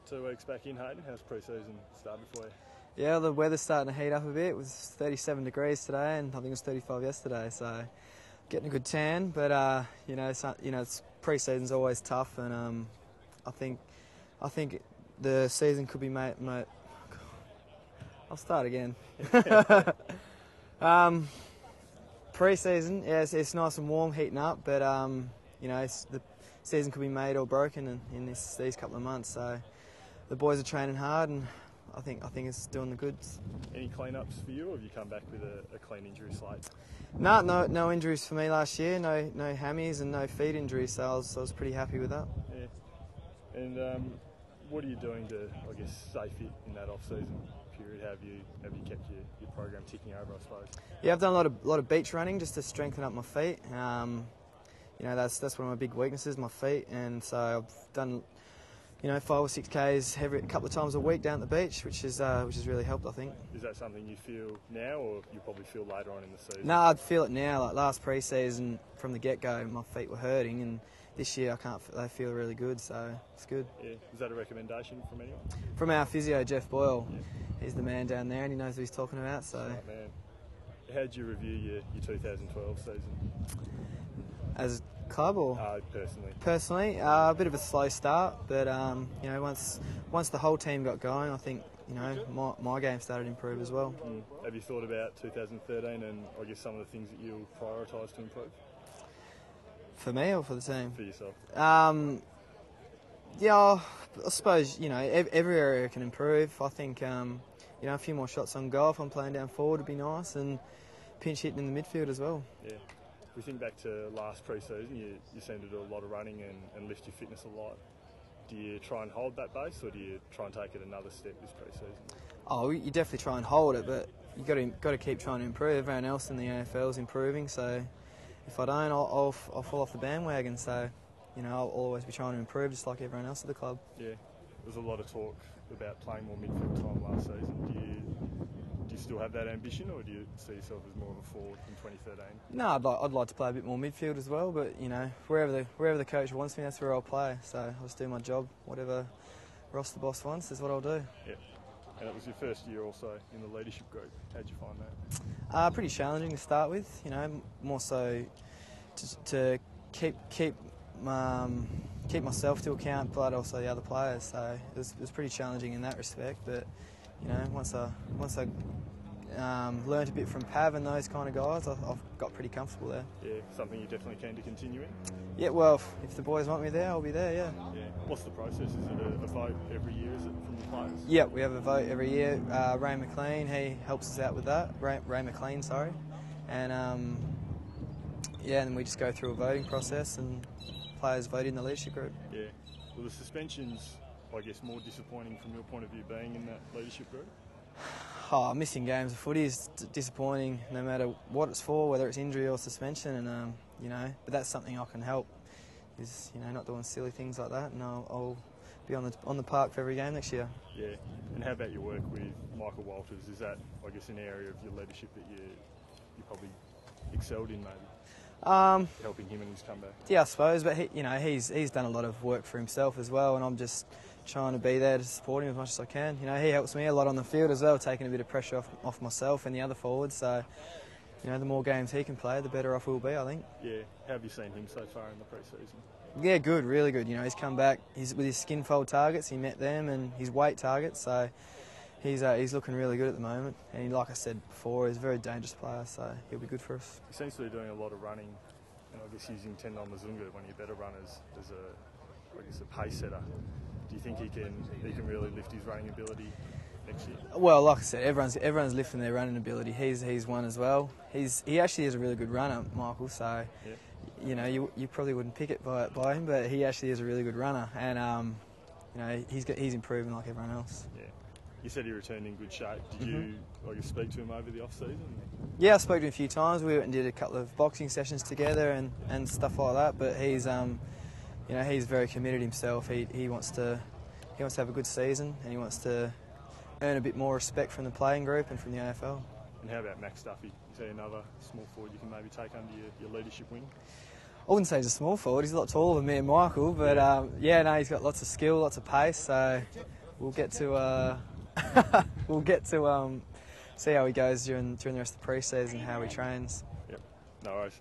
2 weeks back in, Hayden. How's pre-season started for you? Yeah, the weather's starting to heat up a bit. It was 37 degrees today, and I think it was 35 yesterday. So, getting a good tan. But it's pre-season's always tough, and I think the season could be made. I'll start again. Pre-season, yeah, it's nice and warm, heating up, but the season could be made or broken in these couple of months. So, the boys are training hard, and I think it's doing the goods. Any clean-ups for you, or have you come back with a clean injury slate? No injuries for me last year. No hammies and no feet injuries, so I was pretty happy with that. Yeah. And what are you doing to, I guess, stay fit in that off-season period? Have you kept your program ticking over, I suppose? Yeah, I've done a lot of beach running just to strengthen up my feet. That's one of my big weaknesses, my feet, and so I've done 5 or 6 Ks every couple of times a week down at the beach, which has really helped, I think. Is that something you feel now, or you probably feel later on in the season? No, I'd feel it now. Like last pre-season, from the get-go, my feet were hurting, and this year they feel really good, so it's good. Yeah. Is that a recommendation from anyone? From our physio, Jeff Boyle. Yeah. He's the man down there, and he knows what he's talking about. So. Right, man. How did you review your 2012 season? As a club or personally? Personally, a bit of a slow start, but once the whole team got going, I think my game started to improve as well. Have you thought about 2013 and I guess some of the things that you'll prioritise to improve? For me or for the team? For yourself. Yeah, I suppose every area can improve. I think a few more shots on goal if I'm playing down forward would be nice, and pinch hitting in the midfield as well. Yeah. If we think back to last pre-season, you seem to do a lot of running and lift your fitness a lot. Do you try and hold that base, or do you try and take it another step this pre-season? Oh, you definitely try and hold it, but you got to keep trying to improve. Everyone else in the AFL is improving, so if I don't, I'll fall off the bandwagon. So, I'll always be trying to improve, just like everyone else at the club. Yeah, there was a lot of talk about playing more midfield time last season. Do you still have that ambition, or do you see yourself as more of a forward in 2013? No, I'd like to play a bit more midfield as well, but wherever the coach wants me, that's where I'll play. So I'll just do my job. Whatever Ross the boss wants is what I'll do. Yeah, and it was your first year also in the leadership group. How'd you find that? Pretty challenging to start with. More so to keep myself to account, but also the other players. So it was pretty challenging in that respect, but. Once I learned a bit from Pav and those kind of guys, I've got pretty comfortable there. Yeah, something you're definitely keen to continue in? Yeah, well, if the boys want me there, I'll be there, yeah. Yeah. What's the process? Is it a vote every year, is it, from the players? Yeah, we have a vote every year. Ray McLean, he helps us out with that. Ray McLean, sorry. And, and then we just go through a voting process and players vote in the leadership group. Yeah. Well, the suspensions, I guess, more disappointing from your point of view being in that leadership group? Missing games of footy is disappointing no matter what it's for, whether it's injury or suspension, and but that's something I can help, is not doing silly things like that, and I'll be on the park for every game next year. Yeah, and how about your work with Michael Walters? Is that, I guess, an area of your leadership that you probably excelled in, maybe? Helping him in his comeback. Yeah, I suppose, but he's done a lot of work for himself as well, and I'm just trying to be there to support him as much as I can. He helps me a lot on the field as well, taking a bit of pressure off myself and the other forwards. So, the more games he can play, the better off we'll be, I think. Yeah. How have you seen him so far in the pre-season? Yeah, good, really good. He's come back. With his skin fold targets, he met them, and his weight targets. So, he's looking really good at the moment. And like I said before, he's a very dangerous player, so he'll be good for us. He seems to be doing a lot of running, and I guess using Tendon Mazunga, one of your better runners, as a pace setter. Do you think he can really lift his running ability next year? Well, like I said, everyone's lifting their running ability. He's one as well. He actually is a really good runner, Michael. So, yeah. You probably wouldn't pick it by him, but he actually is a really good runner, and he's improving like everyone else. Yeah. You said he returned in good shape. Did you speak to him over the off-season? Yeah, I spoke to him a few times. We went and did a couple of boxing sessions together and stuff like that. But he's he's very committed himself. He wants to have a good season, and he wants to earn a bit more respect from the playing group and from the AFL. And how about Max Duffy? Is he another small forward you can maybe take under your leadership wing? I wouldn't say he's a small forward. He's a lot taller than me and Michael, but he's got lots of skill, lots of pace. So we'll get to we'll get to see how he goes during the rest of the pre-season, how he trains. Yep. No worries.